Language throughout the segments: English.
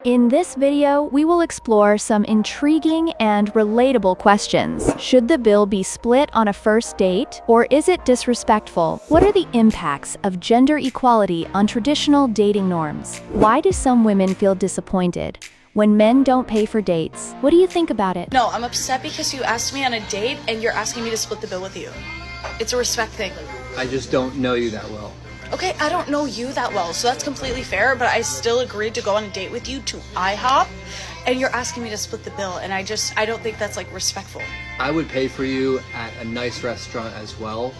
In this video, we will explore some intriguing and relatable questions. Should the bill be split on a first date, or is it disrespectful? What are the impacts of gender equality on traditional dating norms? Why do some women feel disappointed when men don't pay for dates? What do you think about it? No, I'm upset because you asked me on a date and you're asking me to split the bill with you. It's a respect thing. I just don't know you that well. Okay, I don't know you that well, so that's completely fair, but I still agreed to go on a date with you to IHOP, and you're asking me to split the bill, and I don't think that's, like, respectful. I would pay for you at a nice restaurant as well.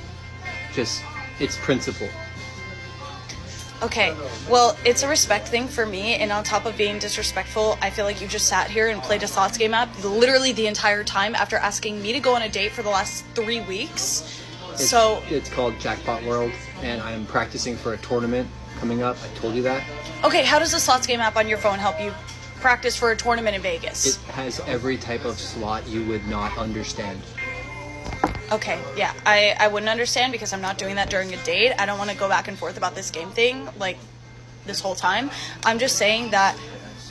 Just, it's principle. Okay, well, it's a respect thing for me, and on top of being disrespectful, I feel like you just sat here and played a slots game app literally the entire time after asking me to go on a date for the last 3 weeks. It's called Jackpot World, and I'm practicing for a tournament coming up. I told you that. Okay, how does the slots game app on your phone help you practice for a tournament in Vegas? It has every type of slot you would not understand. Okay, yeah, I wouldn't understand because I'm not doing that during a date. I don't want to go back and forth about this game thing, like, this whole time. I'm just saying that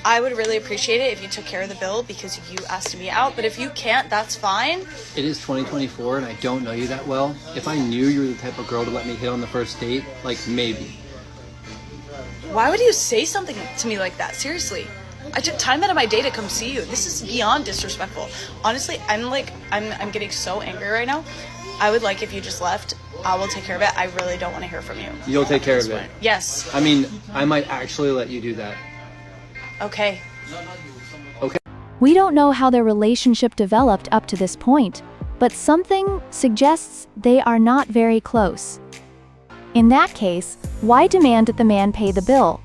I would really appreciate it if you took care of the bill because you asked me out, but if you can't, that's fine. It is 2024 and I don't know you that well. If I knew you were the type of girl to let me hit on the first date, like, maybe. Why would you say something to me like that? Seriously. I took time out of my day to come see you. This is beyond disrespectful. Honestly, I'm getting so angry right now. I would like if you just left. I will take care of it. I really don't want to hear from you. You'll take care of it? Yes. I mean, I might actually let you do that. Okay. Okay. We don't know how their relationship developed up to this point, but something suggests they are not very close. In that case, why demand that the man pay the bill?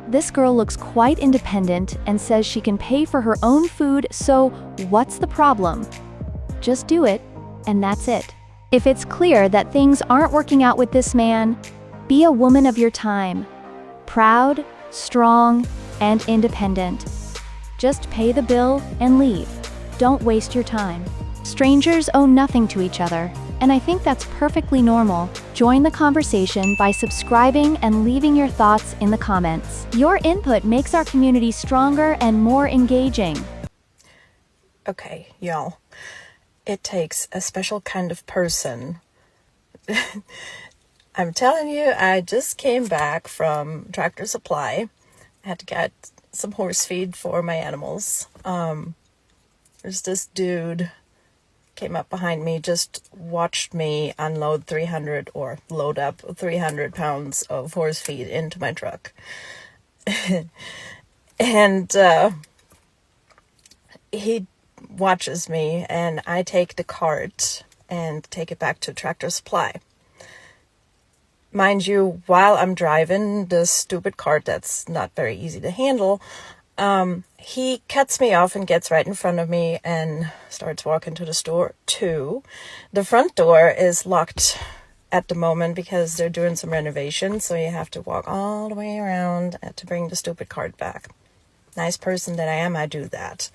This girl looks quite independent and says she can pay for her own food, so what's the problem? Just do it, and that's it. If it's clear that things aren't working out with this man, be a woman of your time. Proud, strong, and independent. Just pay the bill and leave. Don't waste your time. Strangers owe nothing to each other, and I think that's perfectly normal. Join the conversation by subscribing and leaving your thoughts in the comments. Your input makes our community stronger and more engaging. Okay, y'all. It takes a special kind of person. I'm telling you, I just came back from Tractor Supply. I had to get some horse feed for my animals. There's this dude came up behind me, just watched me unload 300 or load up 300 pounds of horse feed into my truck. And he watches me, and I take the cart and take it back to Tractor Supply. Mind you, while I'm driving this stupid cart that's not very easy to handle, he cuts me off and gets right in front of me and starts walking to the store too. The front door is locked at the moment because they're doing some renovation, so you have to walk all the way around to bring the stupid cart back. Nice person that I am, I do that.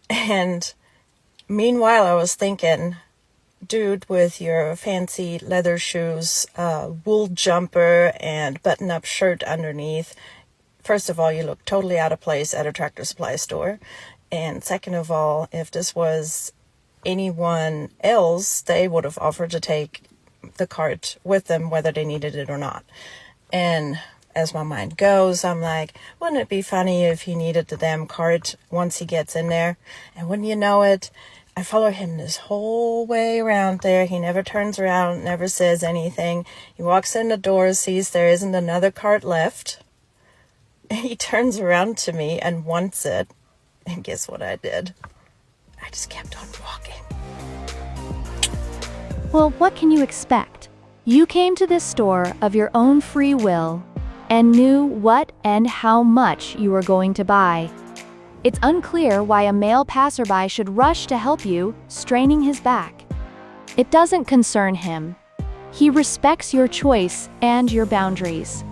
And meanwhile, I was thinking, dude, with your fancy leather shoes, wool jumper, and button-up shirt underneath, first of all, you look totally out of place at a Tractor Supply store. And second of all, if this was anyone else, they would have offered to take the cart with them, whether they needed it or not. And as my mind goes, I'm like, wouldn't it be funny if he needed the damn cart once he gets in there? And wouldn't you know it, I follow him this whole way around there. He never turns around, never says anything. He walks in the door, sees there isn't another cart left. He turns around to me and wants it. And guess what I did? I just kept on walking. Well, what can you expect? You came to this store of your own free will and knew what and how much you were going to buy. It's unclear why a male passerby should rush to help you, straining his back. It doesn't concern him. He respects your choice and your boundaries.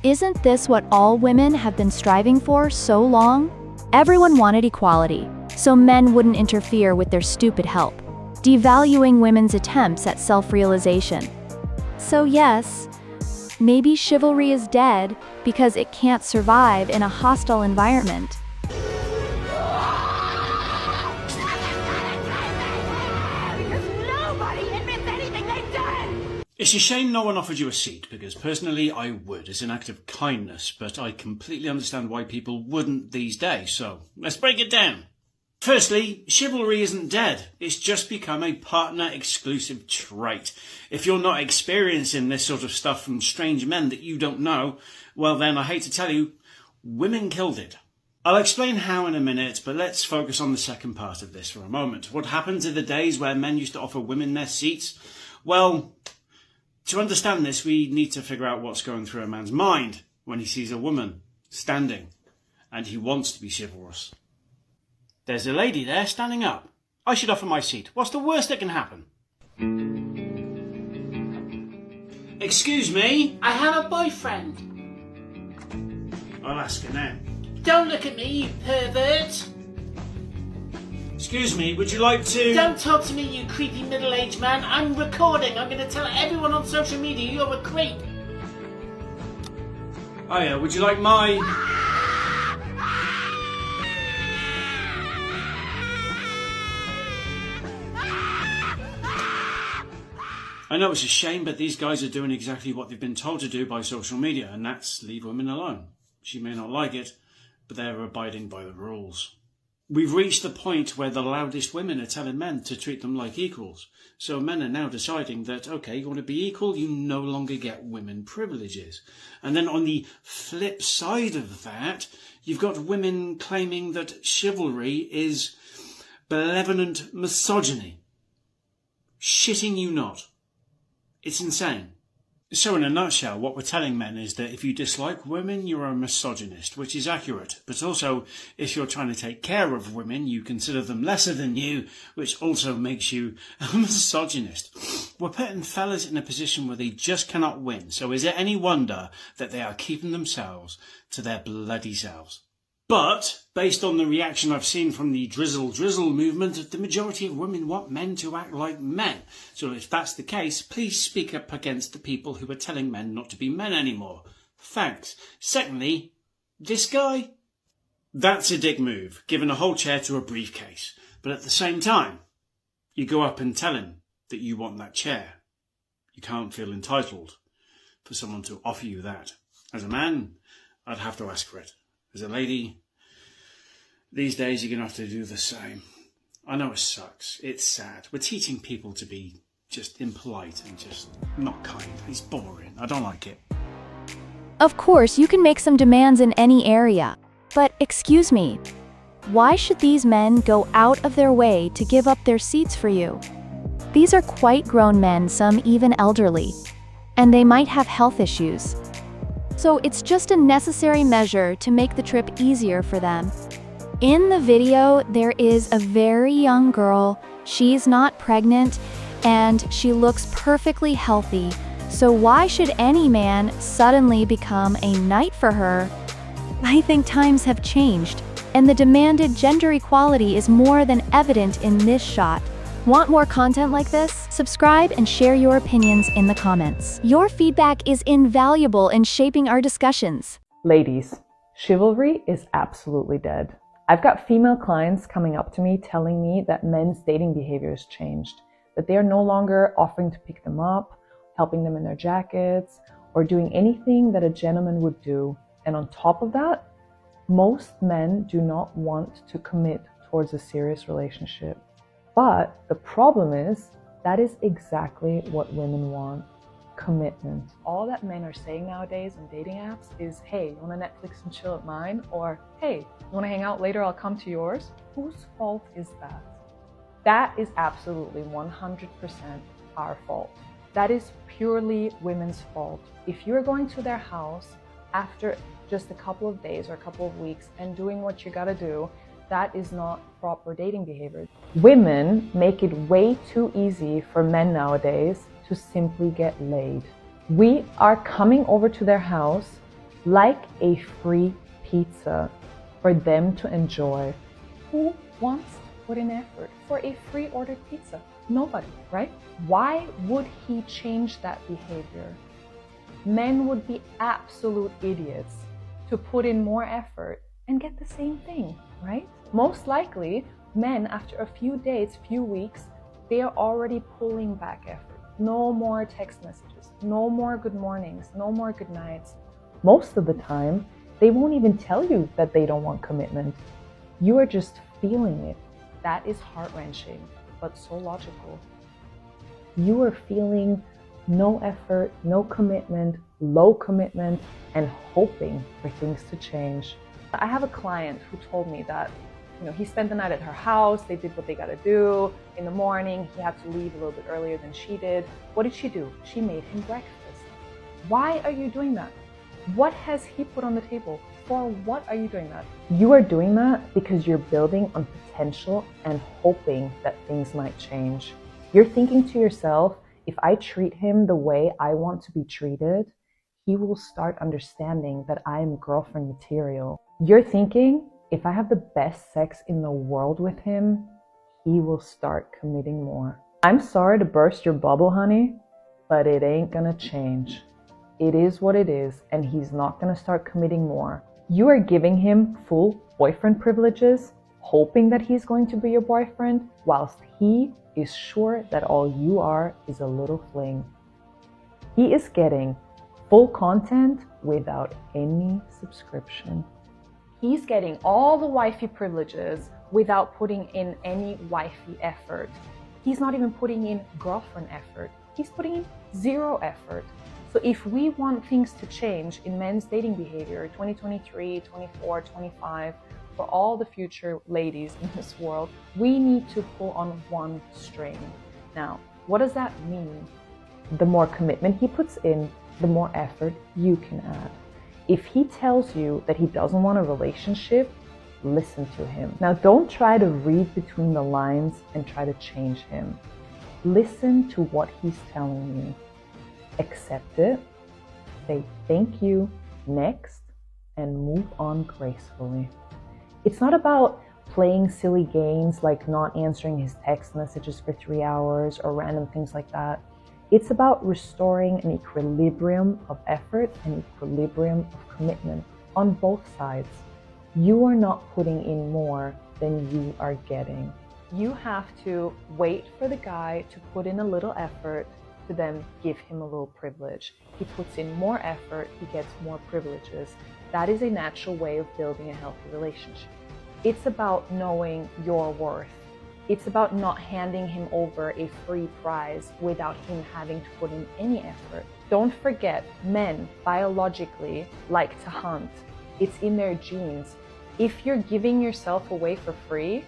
Isn't this what all women have been striving for so long? Everyone wanted equality, so men wouldn't interfere with their stupid help, devaluing women's attempts at self-realization. So yes, Maybe chivalry is dead because it can't survive in a hostile environment. It's a shame no one offered you a seat, because personally I would, as an act of kindness, but I completely understand why people wouldn't these days, so let's break it down. Firstly, chivalry isn't dead, it's just become a partner-exclusive trait. If you're not experiencing this sort of stuff from strange men that you don't know, well then I hate to tell you, women killed it. I'll explain how in a minute, but let's focus on the second part of this for a moment. What happened to the days where men used to offer women their seats? Well, to understand this, we need to figure out what's going through a man's mind when he sees a woman standing and he wants to be chivalrous. There's a lady there standing up. I should offer my seat. What's the worst that can happen? Excuse me? I have a boyfriend. I'll ask her now. Don't look at me, you pervert. Excuse me, would you like to... Don't talk to me, you creepy middle-aged man. I'm recording. I'm going to tell everyone on social media you're a creep. Oh yeah, would you like my... I know it's a shame, but these guys are doing exactly what they've been told to do by social media, and that's leave women alone. She may not like it, but they're abiding by the rules. We've reached the point where the loudest women are telling men to treat them like equals. So men are now deciding that, okay, you want to be equal, you no longer get women privileges. And then on the flip side of that, you've got women claiming that chivalry is benevolent misogyny. Shitting you not. It's insane. So in a nutshell, what we're telling men is that if you dislike women, you're a misogynist, which is accurate. But also, if you're trying to take care of women, you consider them lesser than you, which also makes you a misogynist. We're putting fellas in a position where they just cannot win. So is it any wonder that they are keeping themselves to their bloody selves? But, based on the reaction I've seen from the drizzle movement, the majority of women want men to act like men. So if that's the case, please speak up against the people who are telling men not to be men anymore. Thanks. Secondly, this guy? That's a dick move, giving a whole chair to a briefcase. But at the same time, you go up and tell him that you want that chair. You can't feel entitled for someone to offer you that. As a man, I'd have to ask for it. As a lady, these days you're going to have to do the same. I know it sucks. It's sad. We're teaching people to be just impolite and just not kind. It's boring. I don't like it. Of course, you can make some demands in any area. But excuse me, why should these men go out of their way to give up their seats for you? These are quite grown men, some even elderly, and they might have health issues. So it's just a necessary measure to make the trip easier for them. In the video, there is a very young girl. She's not pregnant, and she looks perfectly healthy. So why should any man suddenly become a knight for her? I think times have changed, and the demanded gender equality is more than evident in this shot. Want more content like this? Subscribe and share your opinions in the comments. Your feedback is invaluable in shaping our discussions. Ladies, chivalry is absolutely dead. I've got female clients coming up to me telling me that men's dating behavior has changed, that they are no longer offering to pick them up, helping them in their jackets, or doing anything that a gentleman would do. And on top of that, most men do not want to commit towards a serious relationship. But the problem is, that is exactly what women want. Commitment. All that men are saying nowadays on dating apps is, hey, you want to Netflix and chill at mine? Or, hey, you want to hang out later? I'll come to yours. Whose fault is that? That is absolutely 100% our fault. That is purely women's fault. If you're going to their house after just a couple of days or a couple of weeks and doing what you gotta do, that is not proper dating behavior. Women make it way too easy for men nowadays to simply get laid. We are coming over to their house like a free pizza for them to enjoy. Who wants to put in effort for a free ordered pizza? Nobody, right? Why would he change that behavior? Men would be absolute idiots to put in more effort and get the same thing, right? Most likely, men, after a few days, few weeks, they are already pulling back effort. No more text messages, no more good mornings, no more good nights. Most of the time, they won't even tell you that they don't want commitment. You are just feeling it. That is heart-wrenching, but so logical. You are feeling no effort, no commitment, low commitment, and hoping for things to change. I have a client who told me that, he spent the night at her house, they did what they gotta do. In the morning, he had to leave a little bit earlier than she did. What did she do? She made him breakfast. Why are you doing that? What has he put on the table? For what are you doing that? You are doing that because you're building on potential and hoping that things might change. You're thinking to yourself, if I treat him the way I want to be treated, he will start understanding that I'm girlfriend material. You're thinking, if I have the best sex in the world with him, he will start committing more. I'm sorry to burst your bubble, honey, but it ain't gonna change. It is what it is, and he's not gonna start committing more. You are giving him full boyfriend privileges, hoping that he's going to be your boyfriend, whilst he is sure that all you are is a little fling. He is getting full content without any subscription. He's getting all the wifey privileges without putting in any wifey effort. He's not even putting in girlfriend effort. He's putting in zero effort. So if we want things to change in men's dating behavior, 2023, 24, 25, for all the future ladies in this world, we need to pull on one string. Now, what does that mean? The more commitment he puts in, the more effort you can add. If he tells you that he doesn't want a relationship, listen to him. Now, don't try to read between the lines and try to change him. Listen to what he's telling you. Accept it, say thank you, next, and move on gracefully. It's not about playing silly games like not answering his text messages for 3 hours or random things like that. It's about restoring an equilibrium of effort and equilibrium of commitment on both sides. You are not putting in more than you are getting. You have to wait for the guy to put in a little effort to then give him a little privilege. He puts in more effort, he gets more privileges. That is a natural way of building a healthy relationship. It's about knowing your worth. It's about not handing him over a free prize without him having to put in any effort. Don't forget, men biologically like to hunt. It's in their genes. If you're giving yourself away for free,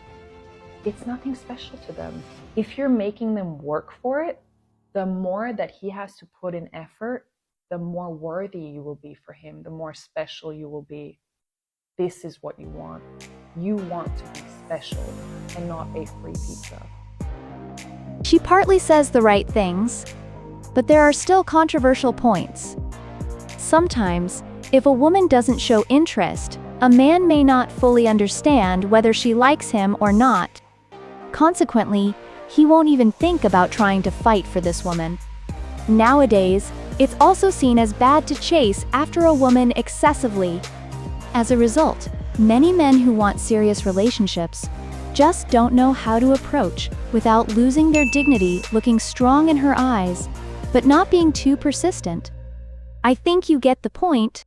it's nothing special to them. If you're making them work for it, the more that he has to put in effort, the more worthy you will be for him, the more special you will be. This is what you want. You want to be special and not a free pizza. She partly says the right things, but there are still controversial points. Sometimes, if a woman doesn't show interest, a man may not fully understand whether she likes him or not. Consequently, he won't even think about trying to fight for this woman. Nowadays, it's also seen as bad to chase after a woman excessively. As a result, many men who want serious relationships just don't know how to approach without losing their dignity, looking strong in her eyes, but not being too persistent. I think you get the point.